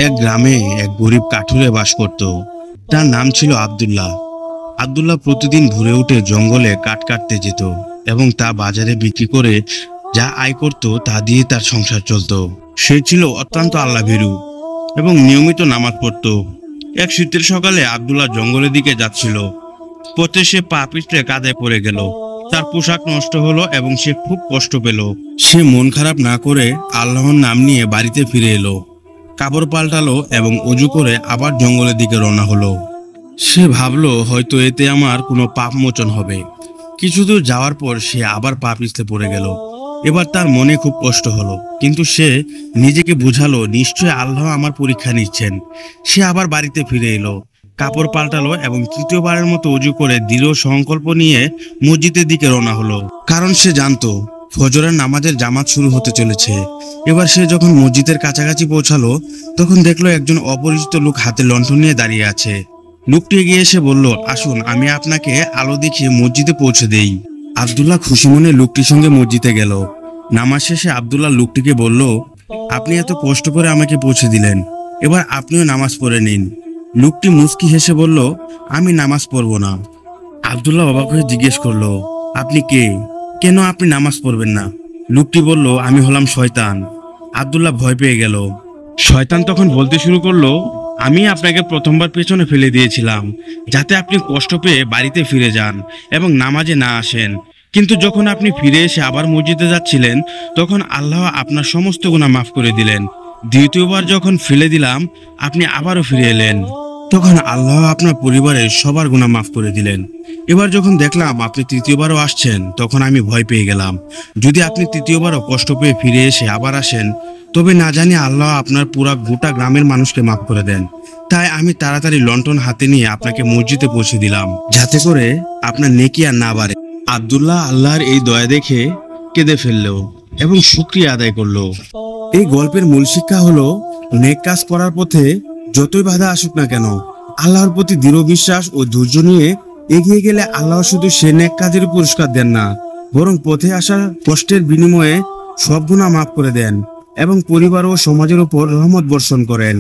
এক গ্রামে এক গরিব কাঠুরে বাস করত। তার নাম ছিল আব্দুল্লাহ। আব্দুল্লাহ প্রতিদিন ভোরে উঠে জঙ্গলে কাঠ কাটতে যেত এবং তা বাজারে বিক্রি করে যা আয় করত তা দিয়ে তার সংসার চলত। সে ছিল অত্যন্ত আল্লাহভীরু এবং নিয়মিত নামাজ পড়ত। এক শীতের সকালে আব্দুল্লাহ জঙ্গলের দিকে যাচ্ছিল। পথে সে পা পিছলে কাদায় পড়ে গেল। তার পোশাক নষ্ট হলো এবং সে খুব কষ্ট পেল। সে মন খারাপ না করে আল্লাহর নাম নিয়ে বাড়িতে ফিরে এলো, কাপড় পাল্টালো এবং অজু করে আবার জঙ্গলের দিকে রওনা হলো। সে ভাবলো হয়তো এতে আমার কোনো পাপ মোচন হবে। কিছু দূর যাওয়ার পর সে আবার পা পিছলে পড়ে গেল। এবার তার মনে খুব কষ্ট হলো, কিন্তু সে নিজেকে বুঝালো নিশ্চয় আল্লাহ আমার পরীক্ষা নিচ্ছেন। সে আবার বাড়িতে ফিরে এলো, কাপড় পাল্টালো এবং তৃতীয়বারের মতো অজু করে দৃঢ় সংকল্প নিয়ে মসজিদের দিকে রওনা হলো। কারণ সে জানতো ফজরের নামাজের জামাত শুরু হতে চলেছে। এবার সে যখন মসজিদের কাছাকাছি পৌঁছালো তখন দেখলো একজন অপরিচিত লোক হাতে লণ্ঠন নিয়ে দাঁড়িয়ে আছে। লোকটি এগিয়ে এসে বলল, আসুন আমি আপনাকে আলো দেখিয়ে মসজিদে পৌঁছে দেই। আব্দুল্লাহ খুশি মনে লোকটির সঙ্গে মসজিদে গেল। নামাজ শেষে আব্দুল্লাহ লোকটিকে বলল, আপনি এত কষ্ট করে আমাকে পৌঁছে দিলেন, এবার আপনিও নামাজ পড়ে নিন। লোকটি মুচকি হেসে বলল, আমি নামাজ পড়ব না। আব্দুল্লাহ অবাক হয়ে জিজ্ঞেস করলো, আপনি কে? কেন আপনি নামাজ পড়বেন না? লোকটি বলল, আমি হলাম শয়তান। আব্দুল্লাহ ভয় পেয়ে গেল। শয়তান তখন বলতে শুরু করলো, আমি আপনাকে প্রথমবার পেছনে ফেলে দিয়েছিলাম যাতে আপনি কষ্ট পেয়ে বাড়িতে ফিরে যান এবং নামাজে না আসেন। কিন্তু যখন আপনি ফিরে এসে আবার মসজিদে যাচ্ছিলেন তখন আল্লাহ আপনার সমস্ত গুনাহ মাফ করে দিলেন। দ্বিতীয়বার যখন ফেলে দিলাম আপনি আবারও ফিরে এলেন, তখন আল্লাহ আপনার পরিবারের সবার গুনাহ মাফ করে দিলেন। এবার যখন দেখলাম আপনি তৃতীয়বারও আসছেন তখন আমি ভয় পেয়ে গেলাম। যদি আপনি তৃতীয়বারও কষ্ট পেয়ে ফিরে এসে আবার আসেন তবে না জানি আল্লাহ আপনার পুরা গোটা গ্রামের মানুষকে মাফ করে দেন। তাই আমি তাড়াতাড়ি লণ্ঠন হাতে নিয়ে আপনাকে মসজিদে পৌঁছে দিলাম যাতে করে আপনার নেকি আর না বাড়ে। আব্দুল্লাহ আল্লাহর এই দয়া দেখে কেঁদে ফেললো এবং শুকরিয়া আদায় করলো। এই গল্পের মূল শিক্ষা হলো, নেক কাজ করার পথে যতই বাধা আসুক না কেন আল্লাহর প্রতি দৃঢ় বিশ্বাস ও ধৈর্য নিয়ে এগিয়ে গেলে আল্লাহ শুধু সে নেক কাজের পুরস্কার দেন না, বরং পথে আসা কষ্টের বিনিময়ে সব গুনাহ মাফ করে দেন এবং পরিবার ও সমাজের উপর রহমত বর্ষণ করেন।